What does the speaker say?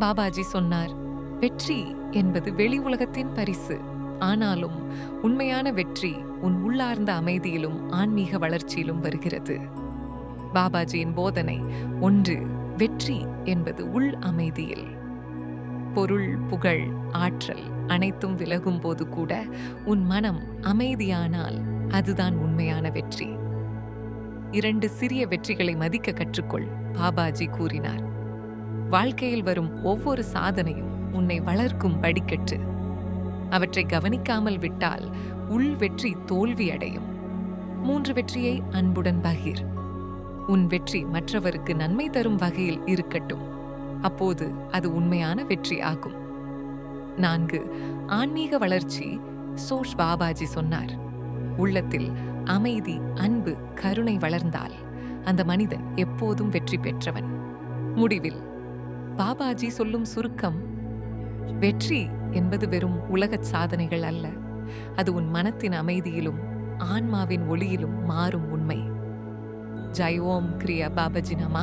பாபாஜி சொன்னார், வெற்றி என்பது வெளி உலகத்தின் பரிசு. ஆனாலும் உண்மையான வெற்றி உன் உள்ளார்ந்த அமைதியிலும் ஆன்மீக வளர்ச்சியிலும் வருகிறது. பாபாஜியின் போதனை 1. வெற்றி என்பது உள் அமைதியில். பொருள், புகழ், ஆற்றல் அனைத்தும் விலகும் போது கூட உன் மனம் அமைதியானால் அதுதான் உண்மையான வெற்றி. 2. சிறிய வெற்றிகளை மதிக்க கற்றுக்கொள். பாபாஜி கூறினார், வாழ்க்கையில் வரும் ஒவ்வொரு சாதனையும் உன்னை வளர்க்கும் படிக்கட்டு. அவற்றை கவனிக்காமல் விட்டால் உள் வெற்றி தோல்வி அடையும். 3. வெற்றியை அன்புடன் பகிர். உன் வெற்றி மற்றவருக்கு நன்மை தரும் வகையில் இருக்கட்டும். அப்போது அது உண்மையான வெற்றி ஆகும். 4. ஆன்மீக வளர்ச்சி. சோஷ் பாபாஜி சொன்னார், உள்ளத்தில் அமைதி, அன்பு, கருணை வளர்ந்தால் அந்த மனிதன் எப்போதும் வெற்றி பெற்றவன். முடிவில் பாபாஜி சொல்லும் சுருக்கம், வெற்றி என்பது வெறும் உலகச் சாதனைகள் அல்ல, அது உன் மனத்தின் அமைதியிலும் ஆன்மாவின் ஒளியிலும் மாறும் உண்மை. ஜெய் ஓம் கிரியா பாபாஜி நம.